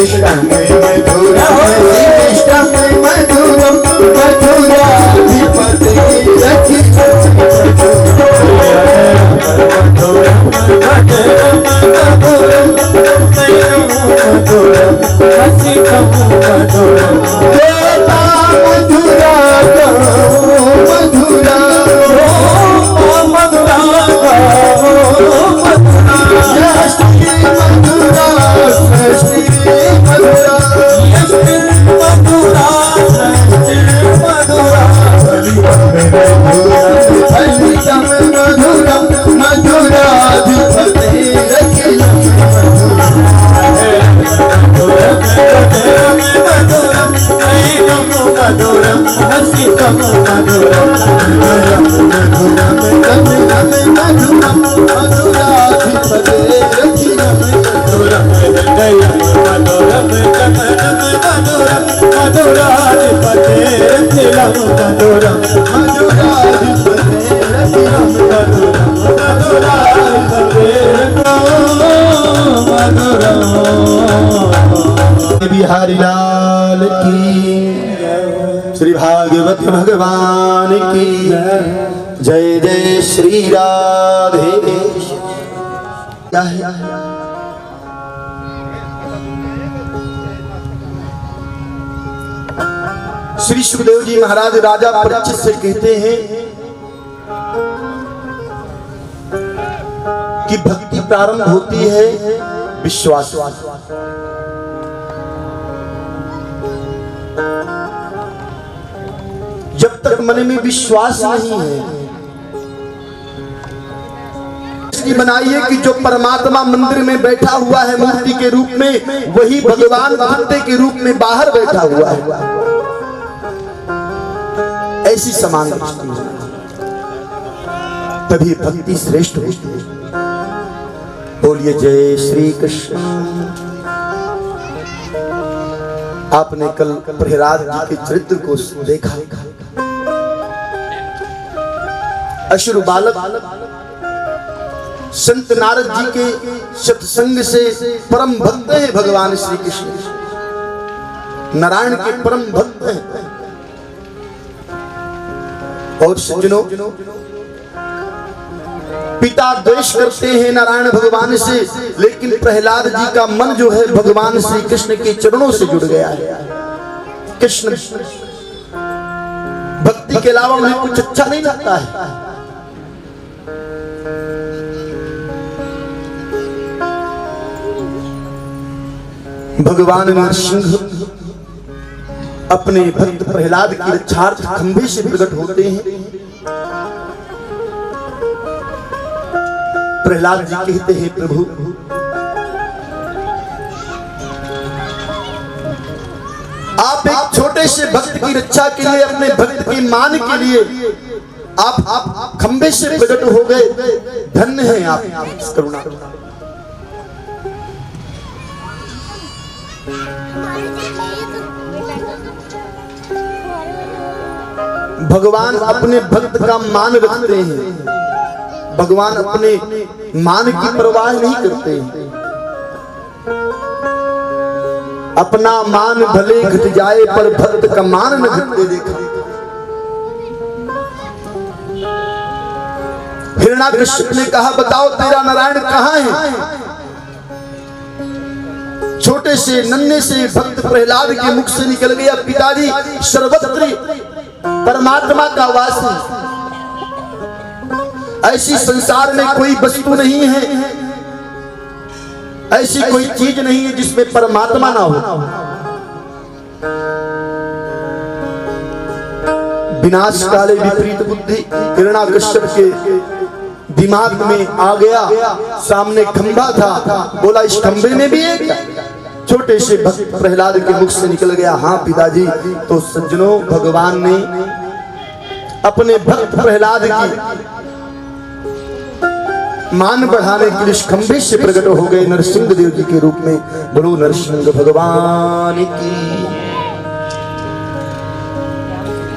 श्रीकृष्णं मधुरं श्रीकृष्णं मधुरं मधुराधिपते रचितं देता मधुरा मधुरा बिहारी लाल की, श्री भागवत भगवान की जय जय श्री राधे। क्या है श्री सुखदेव जी महाराज राजा परीक्षित से कहते हैं कि भक्ति प्रारंभ होती है विश्वास। जब तक मन में विश्वास नहीं है, इसकी बनाइए कि जो परमात्मा मंदिर में बैठा हुआ है मूर्ति के रूप में, वही भगवान भक्ति के रूप में बाहर बैठा हुआ है। ऐसी समान दृष्टि है, तभी भक्ति श्रेष्ठ होती है। बोलिए जय श्री कृष्ण। आपने कल प्रहलाद जी के चरित्र को देखा। असुर बालक संत नारद जी के सत्संग से परम भक्त हैं भगवान श्री कृष्ण, नारायण के परम भक्त हैं। और सज्जनों, पिता द्वेष करते हैं नारायण भगवान से, लेकिन प्रहलाद जी का मन जो है भगवान श्री कृष्ण के चरणों से जुड़ गया है। कृष्ण भक्ति के अलावा उन्हें कुछ अच्छा नहीं लगता है। भगवान नरसिंह अपने भक्त प्रहलाद की रक्षार्थ खंभे से प्रकट होते हैं। प्रहलाद जी कहते हैं प्रभु आप एक छोटे से भक्त की रक्षा के लिए, अपने भक्त के मान के लिए आप खंभे से प्रकट हो गए। धन्य हैं आप इस करुणा। भगवान अपने भक्त का मान रखते हैं। भगवान अपने मान की परवाह नहीं करते। अपना मान भले घट जाए पर भक्त का मान न घटते देखा। हिरण्याकश्यप ने कहा बताओ तेरा नारायण कहाँ है? छोटे से नन्हे से भक्त प्रहलाद के मुख से निकल गया पिताजी सर्वत्र परमात्मा का वास है। ऐसी संसार में कोई वस्तु नहीं है, ऐसी कोई चीज नहीं है जिसमें परमात्मा ना हो। विनाश काले विपरीत बुद्धि हिरण्याकश्यप के दिमाग में आ गया। सामने खंभा था, बोला इस खंभे में भी एक छोटे से भक्त प्रहलाद के मुख से निकल गया हाँ पिताजी। तो सज्जनों, भगवान ने अपने भक्त प्रहलाद की मान बढ़ाने के लिए खंभे से प्रकट हो गए नरसिंह देव जी के रूप में। बोलो नरसिंह भगवान की।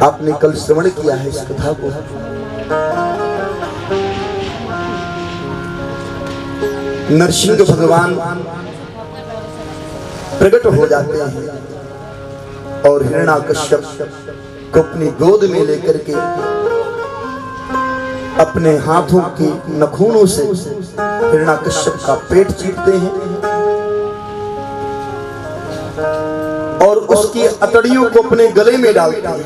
आपने कल श्रवण किया है इस कथा को। नरसिंह भगवान प्रकट हो जाते हैं और हिरण्याकश्यप को अपनी गोद में लेकर के अपने हाथों के नखूनों से हिरण्याकश्यप का पेट चीरते हैं और उसकी अतड़ियों को अपने गले में डालते हैं।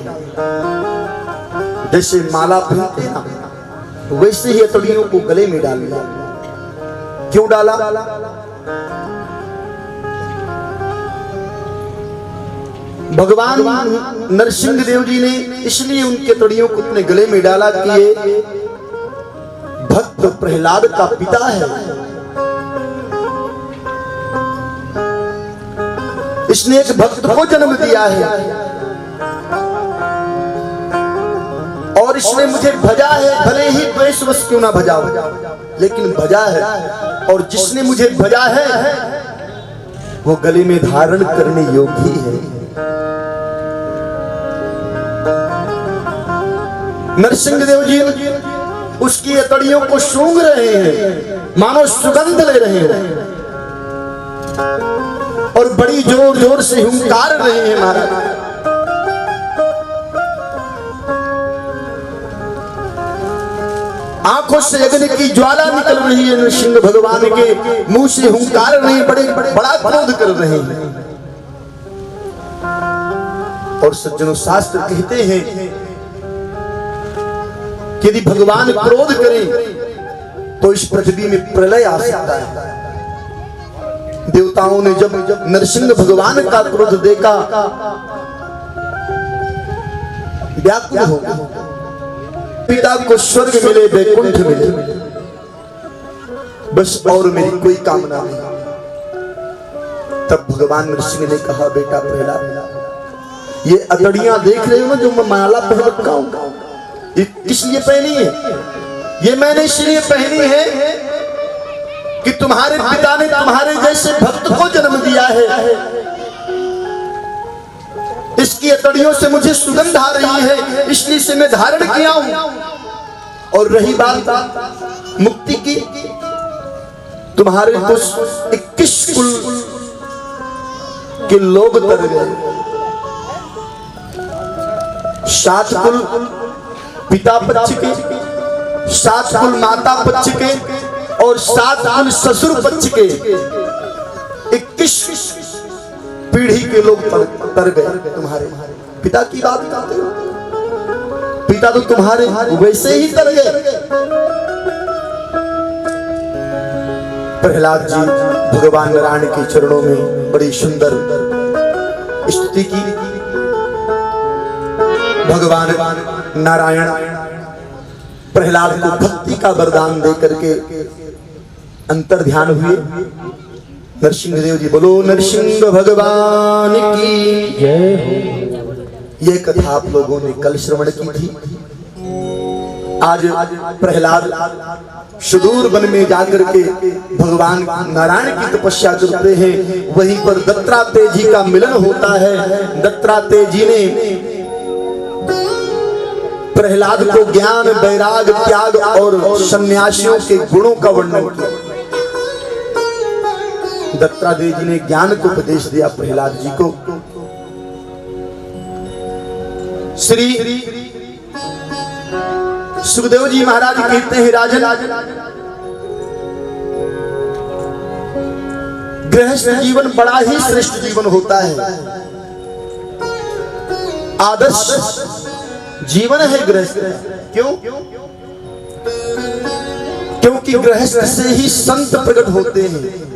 जैसे माला पहनते ना वैसे ही अतड़ियों को गले में डाल दिया। क्यों डाला? भगवान नरसिंह देव जी ने इसलिए उनके तड़ियों को अपने गले में डाला कि ये भक्त प्रहलाद का पिता है। इसने एक भक्त को जन्म दिया है और इसने मुझे भजा है, भले ही द्वेषवश क्यों ना भजा हो, लेकिन भजा है। और जिसने मुझे भजा है वो गले में धारण करने योग्य है। नरसिंह देव जी उसकी अतड़ियों को सूंघ रहे हैं, मानो सुगंध ले रहे हैं और बड़ी जोर जोर से हुंकार रहे हैं। महाराज आंखों से अग्नि की ज्वाला निकल रही है। नरसिंह भगवान के मुंह से हुंकार रहे हैं, बड़ा क्रोध कर रहे हैं। और सज्जनों शास्त्र कहते हैं कि यदि भगवान क्रोध करें तो इस पृथ्वी में प्रलय आ सकता है। देवताओं ने जब नरसिंह भगवान का क्रोध देखा व्याकुल हो गए। पिता को स्वर्ग मिले, वैकुंठ मिले, बस और मेरी कोई कामना नहीं। तब भगवान नरसिंह ने कहा, बेटा प्रहलाद, ये अतड़ियां देख रहे हो ना जो मैं माला पहन रखा हूं, ये किस लिए पहनी है? ये मैंने इसलिए पहनी है कि तुम्हारे पिता ने तुम्हारे जैसे भक्त को जन्म दिया है। इसकी अतड़ियों से मुझे सुगंध आ रही है, इसलिए से मैं धारण किया हूं। और रही बात मुक्ति की, तुम्हारे तो 21 कुल के लोग तर गए। 7 कुल पिता पक्ष के, 7 कुल माता पक्ष के और 7 कुल ससुर पक्ष के 21 पीढ़ी के लोग तर गए। तुम्हारे पिता की बात करते हो, पिता तो तुम्हारे वैसे ही तर गए। प्रहलाद जी भगवान नारायण के चरणों में बड़ी सुंदर स्तुति की। भगवान नारायण प्रहलाद को भक्ति का वरदान दे करके अंतर ध्यान हुए। नरसिंह देव जी बोलो नरसिंह भगवान की जय। ये कथा आप लोगों ने कल श्रवण की थी। आज प्रहलाद सुदूर वन में जाकर के भगवान नारायण की तपस्या करते हैं। वहीं पर दत्तात्रेय जी का मिलन होता है। दत्तात्रेय जी ने प्रहलाद को ज्ञान, वैराग, त्याग और सन्यासियों के गुणों का वर्णन किया। दत्तात्रेय जी ने ज्ञान को उपदेश दिया प्रहलाद जी को। श्री सुखदेव जी महाराज कहते हैं, राजन गृहस्थ जीवन बड़ा ही श्रेष्ठ जीवन होता है। आदर्श जीवन है गृहस्थ। क्यों? क्योंकि गृहस्थ से ही संत प्रकट होते हैं।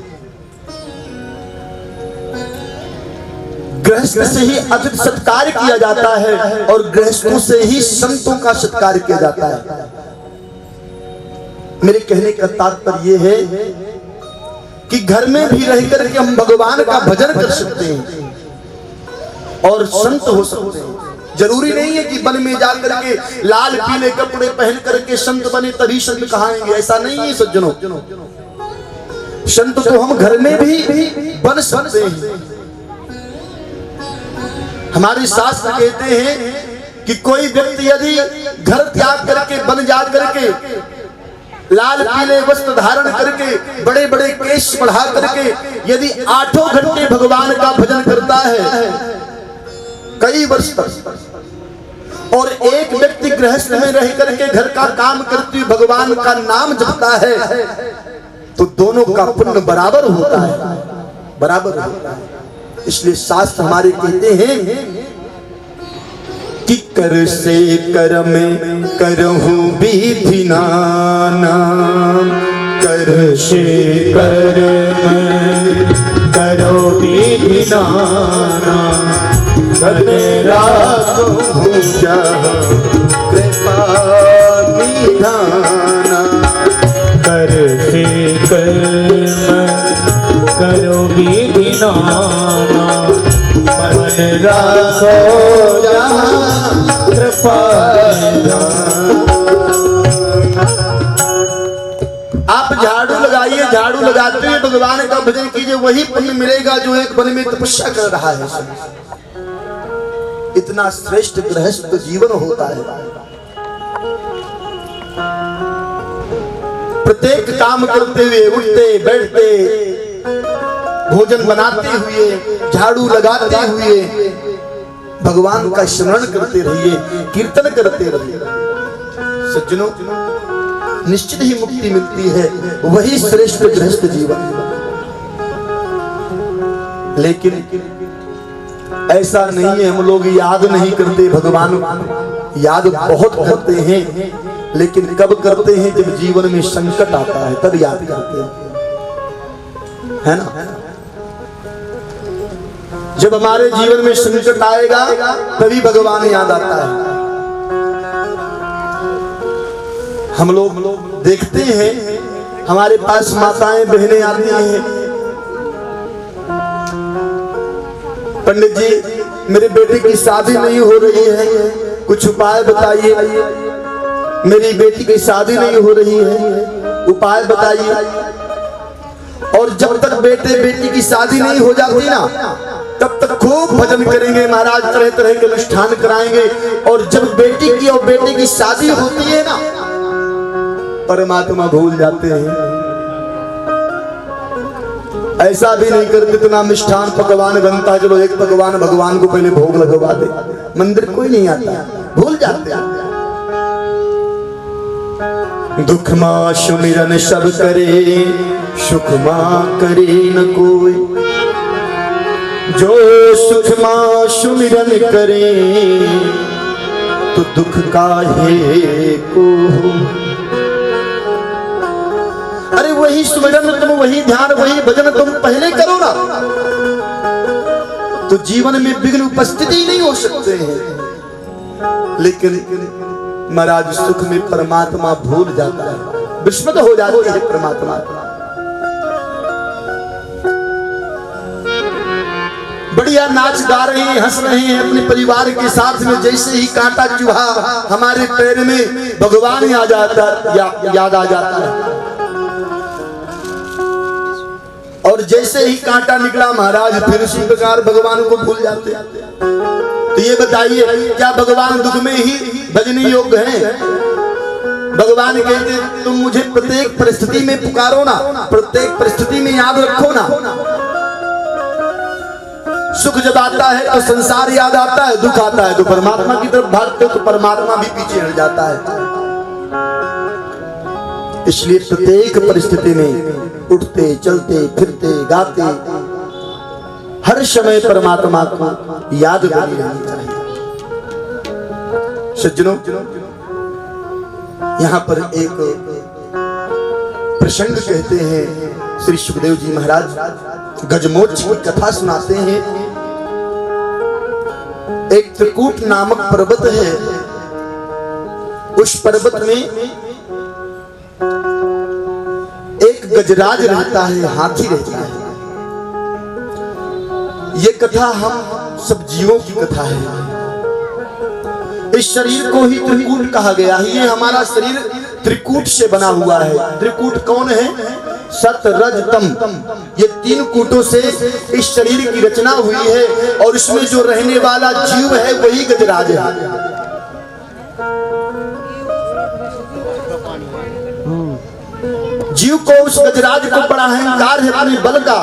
गृहस्थ से ही अतिथि सत्कार किया जाता है और गृहस्थों से ही संतों का सत्कार किया जाता है। मेरे कहने का तात्पर्य यह है कि घर में भी रह करके हम भगवान का भजन कर सकते हैं और संत हो सकते हैं। जरूरी नहीं है कि वन में जाकर के लाल पीले कपड़े पहन करके संत बने तभी संत कहाएंगे। ऐसा नहीं है सज्जनों। संत तो हम घर में भी बन सकते हैं। हमारे शास्त्र कहते हैं कि कोई व्यक्ति यदि घर त्याग करके वन जा करके लाल पीले वस्त्र धारण करके, बड़े बड़े केश बढ़ा करके यदि 8 घंटे भगवान का भजन करता है कई वर्ष तक, और एक व्यक्ति गृहस्थ में रह करके घर का काम करते हुए भगवान का नाम जपता है, तो दोनों का पुण्य बराबर होता है, बराबर होता है। इसलिए शास्त्र हमारे कहते हैं कि कर से कर में करहूं विधि नाना, कर से कर में करो विधि नाना, तेरा कृपा निधाना। कर से कर करो विधि नाना, मन राखो कृपा। आप झाड़ू लगाइए, झाड़ू लगाते हुए भगवान का भजन कीजिए, वही पुण्य मिलेगा जो एक वन में तपस्या कर रहा है। इतना श्रेष्ठ गृहस्थ जीवन होता है। प्रत्येक काम करते हुए, उठते बैठते, भोजन बनाते हुए, झाड़ू लगाते हुए भगवान का स्मरण करते रहिए, कीर्तन करते रहिए। सज्जनों, निश्चित ही मुक्ति मिलती है, वही श्रेष्ठ गृहस्थ जीवन। लेकिन ऐसा नहीं है, हम लोग याद नहीं करते भगवान, याद बहुत करते हैं, लेकिन कब करते हैं जब जीवन में संकट आता है तब याद करते हैं, है ना। जब हमारे जीवन में संकट आएगा तभी भगवान याद आता है। हम लोग देखते हैं हमारे पास माताएं बहनें आती हैं, पंडित जी मेरे बेटे की शादी नहीं हो रही है, कुछ उपाय बताइए। मेरी बेटी की शादी नहीं हो रही है, उपाय बताइए। और जब तक बेटे बेटी की शादी नहीं हो जाती ना, तब तक खूब भजन करेंगे महाराज, तरह तरह के अनुष्ठान कराएंगे। और जब बेटी की और बेटे की शादी होती है ना, परमात्मा भूल जाते हैं। ऐसा भी नहीं करते, इतना मिष्ठान पकवान बनता है, चलो एक पकवान भगवान को पहले भोग लगवा दे, मंदिर कोई नहीं आता, भूल जाते हैं। दुख मां सुमिरन सब करे, सुख मां करे न कोई, जो सुख मां सुमिरन करे, तो दुख काहे को। अरे वही सुमिरन तुम, वही ध्यान, वही भजन तुम पहले करो ना, तो जीवन में विघ्न उपस्थिति ही नहीं हो सकते हैं। लेकिन महाराज सुख में परमात्मा भूल जाता है, विस्मृत हो जाती है परमात्मा। बढ़िया नाच गा रहे हैं, हंस रहे हैं अपने परिवार के साथ में, जैसे ही कांटा चुहा हमारे पैर में भगवान याद आ जाता है। और जैसे ही कांटा निकला महाराज फिर उसी प्रकार भगवान को भूल जाते हैं। तो ये बताइए, क्या भगवान दुख में ही भजने योग्य हैं? भगवान कहते तुम मुझे प्रत्येक परिस्थिति में पुकारो ना, प्रत्येक परिस्थिति में याद रखो ना। सुख जब आता है तो संसार याद आता है, दुख आता है तो परमात्मा की तरफ भागते, तो परमात्मा भी पीछे हट जाता है। इसलिए प्रत्येक परिस्थिति में उठते चलते फिरते गाते हर समय परमात्मा को याद करनी चाहिए। सज्जनों, यहाँ पर एक प्रसंग कहते हैं, श्री सुखदेव जी महाराज गजमोक्ष की कथा सुनाते हैं। एक त्रिकूट नामक पर्वत है, उस पर्वत में एक गजराज रहता है, हाथी रहता है। ये कथा हम सब जीवों की कथा है। इस शरीर को ही त्रिकूट कहा गया है। ये हमारा शरीर त्रिकूट से बना हुआ है। त्रिकूट कौन है? सत रज तम, ये 3 कूटों से इस शरीर की रचना हुई है, और इसमें जो रहने वाला जीव है वही गजराज है। जीव को, उस गजराज को बड़ा अहंकार है अपने बल का,